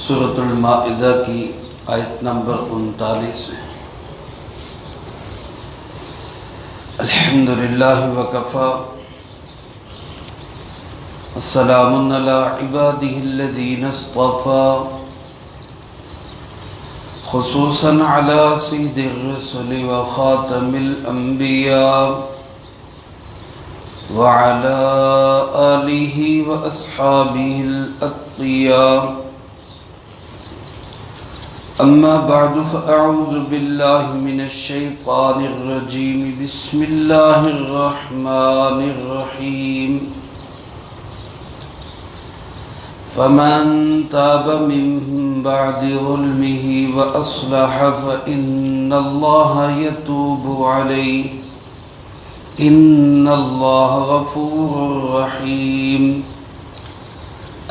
سورۃ المائدہ کی آیت نمبر 39 ہے۔ الحمدللہ وکفی السلام علی عبادہ الذین اصطفی خصوصا علی سید الرسل وخاتم الانبیاء وعلى آلہ واصحابہ الاتقیاء اما بعد فاعوذ باللہ من الشیطان الرجیم بسم اللہ الرحمن الرحیم فمن تاب من بعد ظلمه واصلح فإن الله يتوب عليه ان اللہ غفور رحیم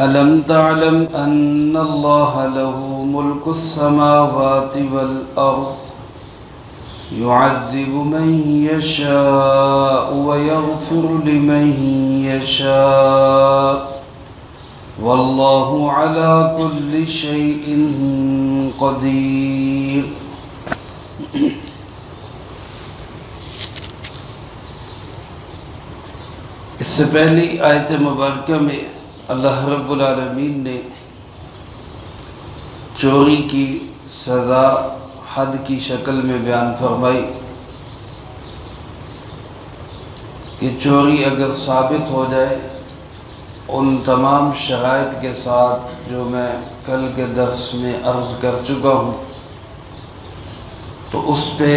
الم تعلم ان اللہ له ملک السماوات والارض يعذب من يشاء ويغفر لمن يشاء واللہ على كل شيء قدیر۔ اس سے پہلی آیت مبارکہ میں اللہ رب العالمین نے چوری کی سزا حد کی شکل میں بیان فرمائی کہ چوری اگر ثابت ہو جائے ان تمام شرائط کے ساتھ جو میں کل کے درس میں عرض کر چکا ہوں، تو اس پہ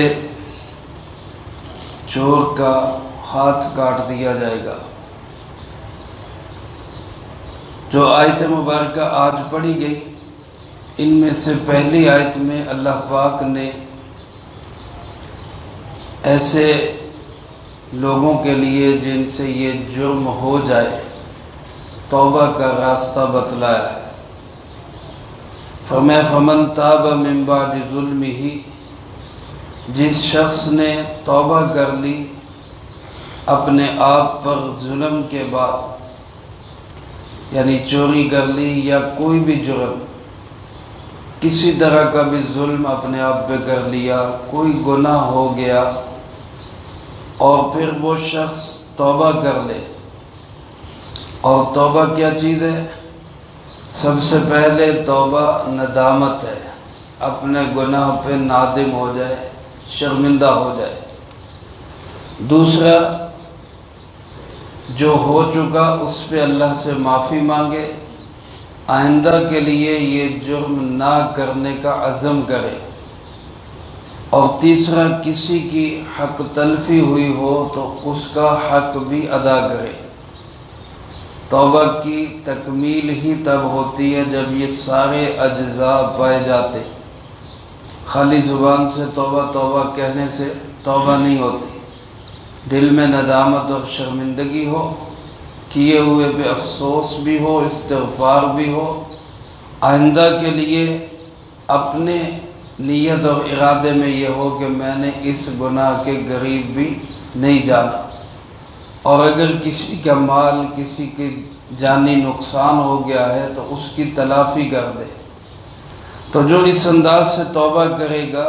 چور کا ہاتھ کاٹ دیا جائے گا۔ جو آیت مبارکہ آج پڑھی گئی، ان میں سے پہلی آیت میں اللہ پاک نے ایسے لوگوں کے لیے جن سے یہ جرم ہو جائے توبہ کا راستہ بتلایا ہے۔ فرمایا فمن تاب من بعد ظلمہ، جس شخص نے توبہ کر لی اپنے آپ پر ظلم کے بعد، یعنی چوری کر لی یا کوئی بھی جرم، کسی طرح کا بھی ظلم اپنے آپ پہ کر لیا، کوئی گناہ ہو گیا اور پھر وہ شخص توبہ کر لے۔ اور توبہ کیا چیز ہے؟ سب سے پہلے توبہ ندامت ہے، اپنے گناہ پہ نادم ہو جائے، شرمندہ ہو جائے۔ دوسرا، جو ہو چکا اس پہ اللہ سے معافی مانگے، آئندہ کے لیے یہ جرم نہ کرنے کا عزم کرے۔ اور تیسرا، کسی کی حق تلفی ہوئی ہو تو اس کا حق بھی ادا کرے۔ توبہ کی تکمیل ہی تب ہوتی ہے جب یہ سارے اجزاء پائے جاتے۔ خالی زبان سے توبہ توبہ کہنے سے توبہ نہیں ہوتی، دل میں ندامت اور شرمندگی ہو، کیے ہوئے پہ افسوس بھی ہو، استغفار بھی ہو، آئندہ کے لیے اپنے نیت اور ارادے میں یہ ہو کہ میں نے اس گناہ کے قریب بھی نہیں جانا۔ اور اگر کسی کا مال، کسی کے جانی نقصان ہو گیا ہے تو اس کی تلافی کر دے۔ تو جو اس انداز سے توبہ کرے گا،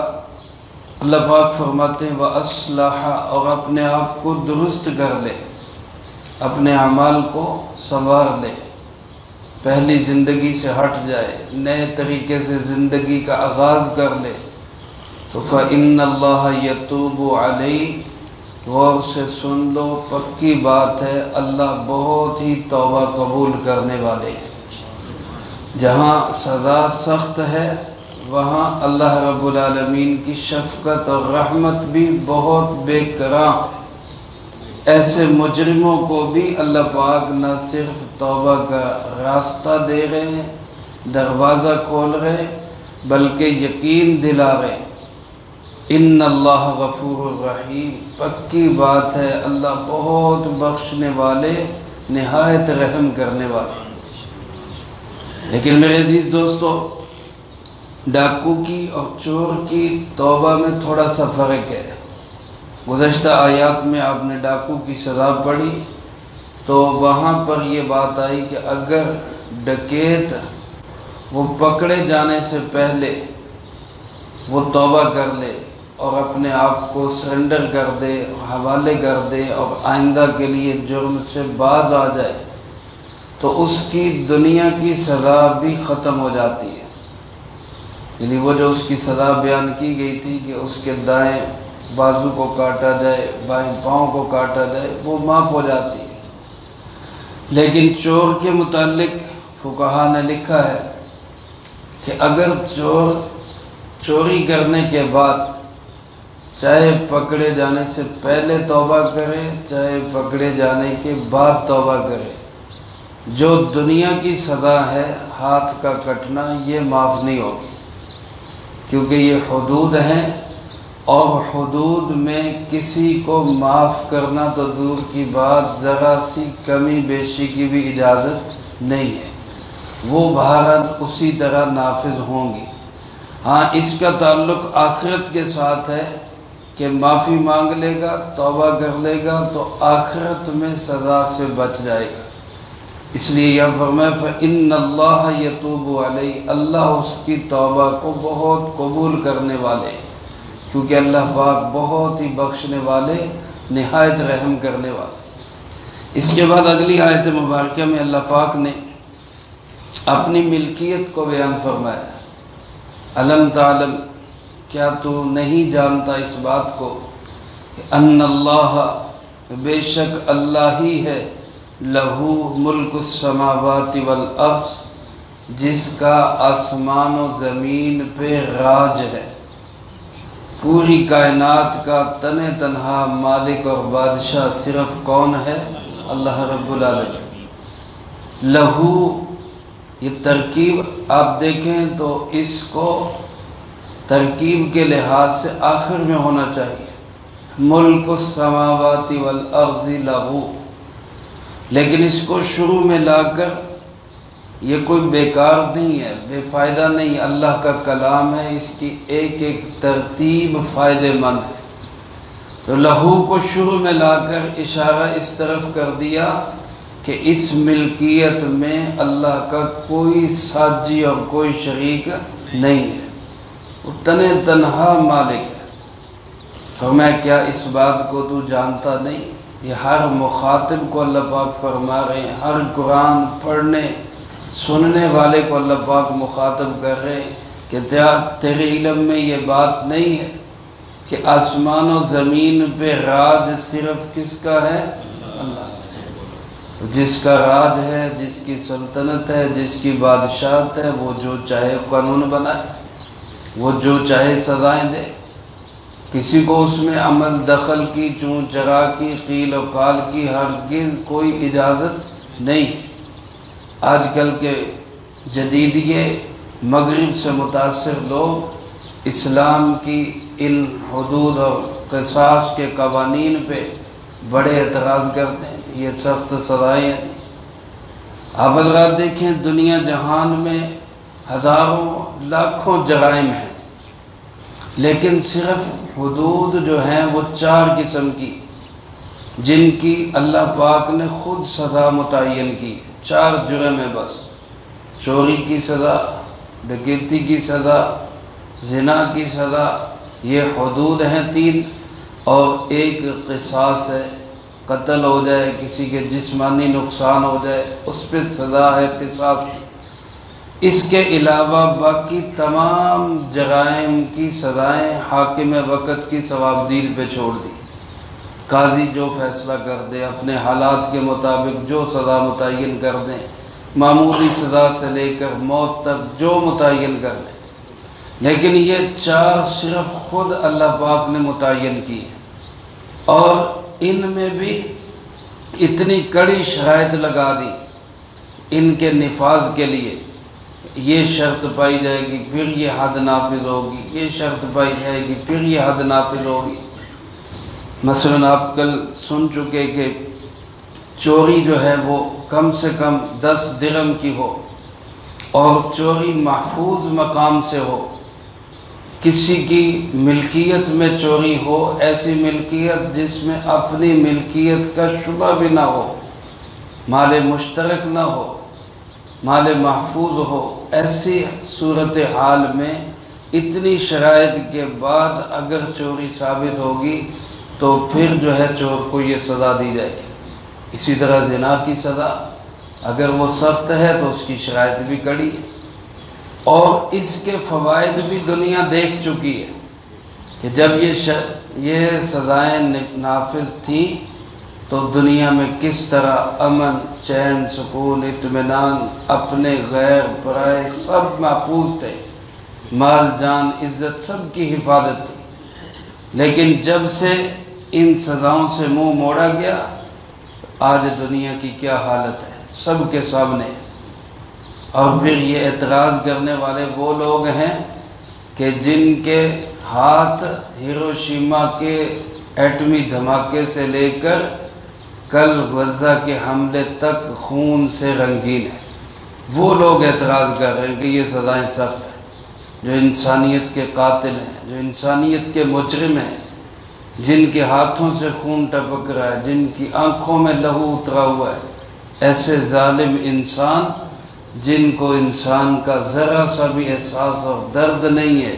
اللہ پاک فرماتے ہیں وَأَصْلَحَ، اور اپنے آپ کو درست کر لے، اپنے اعمال کو سنوار لے، پہلی زندگی سے ہٹ جائے، نئے طریقے سے زندگی کا آغاز کر لے، تو فَإِنَّ اللَّهَ يَتُوبُ عَلَيْهِ، غور سے سن لو، پکی بات ہے اللہ بہت ہی توبہ قبول کرنے والے ہیں۔ جہاں سزا سخت ہے وہاں اللہ رب العالمین کی شفقت اور رحمت بھی بہت بے کرراں ہے۔ ایسے مجرموں کو بھی اللہ پاک نہ صرف توبہ کا راستہ دے رہے ہیں، دروازہ کھول رہے ہیں، بلکہ یقین دلا رہے ہیں ان اللہ غفور الرحیم، پکی بات ہے اللہ بہت بخشنے والے، نہایت رحم کرنے والے۔ لیکن میرے عزیز دوستو، ڈاکو کی اور چور کی توبہ میں تھوڑا سا فرق ہے۔ گزشتہ آیات میں آپ نے ڈاکو کی سزا پڑھی تو وہاں پر یہ بات آئی کہ اگر ڈکیت وہ پکڑے جانے سے پہلے وہ توبہ کر لے اور اپنے آپ کو سرنڈر کر دے، حوالے کر دے اور آئندہ کے لیے جرم سے باز آ جائے تو اس کی دنیا کی سزا بھی ختم ہو جاتی ہے۔ یعنی وہ جو اس کی سزا بیان کی گئی تھی کہ اس کے دائیں بازو کو کاٹا جائے، بائیں پاؤں کو کاٹا جائے، وہ معاف ہو جاتی ہے۔ لیکن چور کے متعلق فقہا نے لکھا ہے کہ اگر چور چوری کرنے کے بعد چاہے پکڑے جانے سے پہلے توبہ کرے چاہے پکڑے جانے کے بعد توبہ کرے، جو دنیا کی سزا ہے ہاتھ کا کٹنا یہ معاف نہیں ہوگی، کیونکہ یہ حدود ہیں، اور حدود میں کسی کو معاف کرنا تو دور کی بات، ذرا سی کمی بیشی کی بھی اجازت نہیں ہے، وہ بہرحال اسی طرح نافذ ہوں گی۔ ہاں اس کا تعلق آخرت کے ساتھ ہے کہ معافی مانگ لے گا، توبہ کر لے گا تو آخرت میں سزا سے بچ جائے گا۔ اس لیے یہ فرمایا فَإِنَّ اللَّهَ يَتُوبُ عَلَيْهِ، اللہ اس کی توبہ کو بہت قبول کرنے والے ہیں، کیونکہ اللہ پاک بہت ہی بخشنے والے، نہایت رحم کرنے والے۔ اس کے بعد اگلی آیت مبارکہ میں اللہ پاک نے اپنی ملکیت کو بیان فرمایا۔ الم تعلم، کیا تو نہیں جانتا اس بات کو کہ ان اللہ، بے شک اللہ ہی ہے، لہو ملک السماوات والارض، جس کا آسمان و زمین پہ راج ہے، پوری کائنات کا تنہا مالک اور بادشاہ صرف کون ہے؟ اللہ رب العالمین۔ لہو، یہ ترکیب آپ دیکھیں تو اس کو ترکیب کے لحاظ سے آخر میں ہونا چاہیے، ملک السماوات والارض لہو، لیکن اس کو شروع میں لا کر یہ کوئی بیکار نہیں ہے، بے فائدہ نہیں، اللہ کا کلام ہے، اس کی ایک ایک ترتیب فائدہ مند ہے۔ تو لہو کو شروع میں لا کر اشارہ اس طرف کر دیا کہ اس ملکیت میں اللہ کا کوئی ساجی اور کوئی شریک نہیں ہے، وہ تنہا مالک ہے۔ فرمایا کیا اس بات کو تو جانتا نہیں؟ یہ ہر مخاطب کو اللہ پاک فرما رہے ہیں، ہر قرآن پڑھنے سننے والے کو اللہ پاک مخاطب کر رہے ہیں کہ تیرے علم میں یہ بات نہیں ہے کہ آسمان و زمین پہ راج صرف کس کا ہے؟ اللہ، جس کا راج ہے، جس کی سلطنت ہے، جس کی بادشاہت ہے، وہ جو چاہے قانون بنائے، وہ جو چاہے سزائیں دے، کسی کو اس میں عمل دخل کی، چون چرا کی، قیل و قال کی ہرگز کوئی اجازت نہیں ہے۔ آج کل کے جدیدیے مغرب سے متاثر لوگ اسلام کی ان حدود اور قصاص کے قوانین پہ بڑے اعتراض کرتے ہیں، یہ سخت سزائیں ہیں۔ آپ حضرات دیکھیں دنیا جہان میں ہزاروں لاکھوں جرائم ہیں، لیکن صرف حدود جو ہیں وہ 4 قسم کی، جن کی اللہ پاک نے خود سزا متعین کی، 4 جرم ہیں بس۔ چوری کی سزا، ڈکیتی کی سزا، زنا کی سزا، یہ حدود ہیں 3، اور ایک قصاص ہے، قتل ہو جائے، کسی کے جسمانی نقصان ہو جائے، اس پہ سزا ہے قصاص کی۔ اس کے علاوہ باقی تمام جرائم کی سزائیں حاکم وقت کی ثوابدید پہ چھوڑ دی۔ قاضی جو فیصلہ کر دے، اپنے حالات کے مطابق جو سزا متعین کر دیں، معمولی سزا سے لے کر موت تک جو متعین کر دیں، لیکن یہ 4 صرف خود اللہ پاک نے متعین کی ہیں، اور ان میں بھی اتنی کڑی شرائط لگا دی ان کے نفاذ کے لیے، یہ شرط پائی جائے گی پھر یہ حد نافذ ہوگی، یہ شرط پائی جائے گی پھر یہ حد نافذ ہوگی۔ مثلا آپ کل سن چکے کہ چوری جو ہے وہ کم سے کم 10 درہم کی ہو، اور چوری محفوظ مقام سے ہو، کسی کی ملکیت میں چوری ہو، ایسی ملکیت جس میں اپنی ملکیت کا شبہ بھی نہ ہو، مال مشترک نہ ہو، مال محفوظ ہو، ایسی صورتحال میں اتنی شرائط کے بعد اگر چوری ثابت ہوگی تو پھر جو ہے چور کو یہ سزا دی جائے گی۔ اسی طرح زنا کی سزا اگر وہ سخت ہے تو اس کی شرائط بھی کڑی ہے، اور اس کے فوائد بھی دنیا دیکھ چکی ہے کہ جب یہ سزائیں نافذ تھیں تو دنیا میں کس طرح امن، چین، سکون، اطمینان، اپنے غیر پرائے سب محفوظ تھے، مال جان عزت سب کی حفاظت تھی۔ لیکن جب سے ان سزاؤں سے منہ موڑا گیا، آج دنیا کی کیا حالت ہے سب کے سامنے۔ اور پھر یہ اعتراض کرنے والے وہ لوگ ہیں کہ جن کے ہاتھ ہیروشیما کے ایٹمی دھماکے سے لے کر کل غزہ کے حملے تک خون سے رنگین ہیں، وہ لوگ اعتراض کر رہے ہیں کہ یہ سزائیں سخت ہیں، جو انسانیت کے قاتل ہیں، جو انسانیت کے مجرم ہیں، جن کے ہاتھوں سے خون ٹپک رہا ہے، جن کی آنکھوں میں لہو اترا ہوا ہے، ایسے ظالم انسان جن کو انسان کا ذرا سا بھی احساس اور درد نہیں ہے،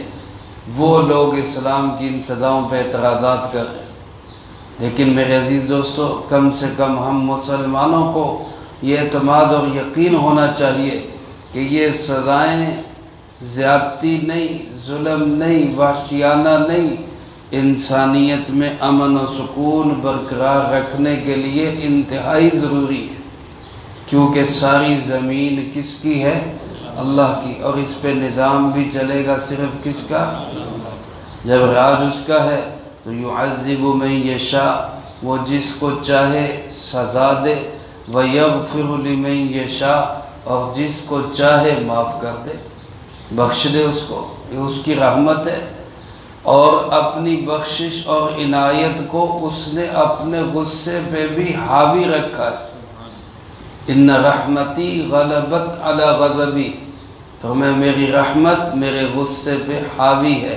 وہ لوگ اسلام کی ان سزاؤں پہ اعتراضات کر رہے ہیں۔ لیکن میرے عزیز دوستو، کم سے کم ہم مسلمانوں کو یہ اعتماد اور یقین ہونا چاہیے کہ یہ سزائیں زیادتی نہیں، ظلم نہیں، وحشیانہ نہیں، انسانیت میں امن و سکون برقرار رکھنے کے لیے انتہائی ضروری ہے، کیونکہ ساری زمین کس کی ہے؟ اللہ کی، اور اس پہ نظام بھی چلے گا صرف کس کا؟ جب راج اس کا ہے تو یعذب من یشاء، وہ جس کو چاہے سزا دے، ویغفر لمن یشاء، اور جس کو چاہے معاف کر دے، بخش دے اس کو، یہ اس کی رحمت ہے۔ اور اپنی بخشش اور عنایت کو اس نے اپنے غصے پہ بھی حاوی رکھا ہے۔ ان رحمتی غلبت علی غضبی، تو میری رحمت میرے غصے پہ حاوی ہے۔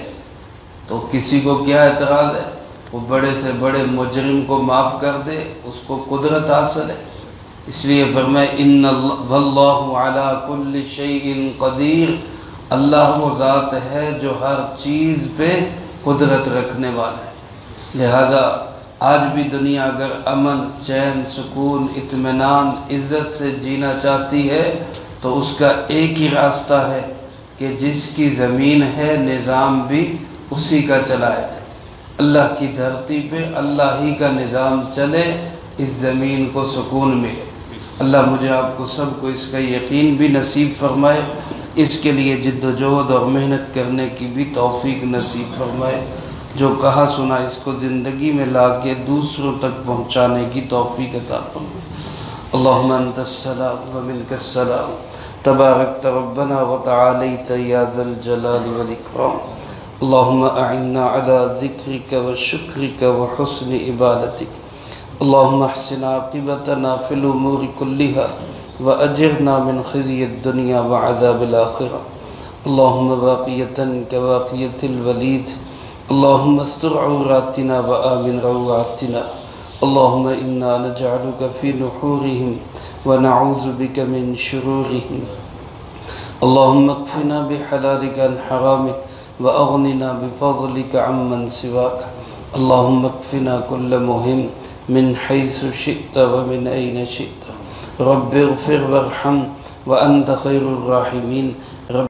تو کسی کو کیا اعتراض ہے؟ وہ بڑے سے بڑے مجرم کو معاف کر دے، اس کو قدرت حاصل ہے۔ اس لیے فرمائے ان واللہ علی کل شیء قدیر، اللہ وہ ذات ہے جو ہر چیز پہ قدرت رکھنے والا ہے۔ لہذا آج بھی دنیا اگر امن، چین، سکون، اطمینان، عزت سے جینا چاہتی ہے تو اس کا ایک ہی راستہ ہے کہ جس کی زمین ہے نظام بھی اسی کا چلائے جائے۔ اللہ کی دھرتی پہ اللہ ہی کا نظام چلے، اس زمین کو سکون ملے۔ اللہ مجھے آپ کو سب کو اس کا یقین بھی نصیب فرمائے، اس کے لیے جد و جہد اور محنت کرنے کی بھی توفیق نصیب فرمائے۔ جو کہا سنا اس کو زندگی میں لا کے دوسروں تک پہنچانے کی توفیق عطا فرمائے۔ اللہم انت السلام ومنک السلام، تبارکت ربنا وتعالیت یا ذا الجلال والاکرام۔ اللہم اعنا علی ذکرک وشکرک وحسن عبادتک۔ اللہم احسن عاقبتنا فی الامور کلہا وأجرنا من خزي الدنيا وعذاب الآخرة۔ اللهم باقية كباقية الوليد، اللهم استر عوراتنا وآمن روعاتنا، اللهم إنا نجعلك في نحورهم ونعوذ بك من شرورهم، اللهم اكفنا بحلالك عن حرامك وأغننا بفضلك عمن سواك، اللهم اكفنا كل مهم من حيث شئت ومن أين شئت، رب اغفر وارحم وأنت خير الراحمين۔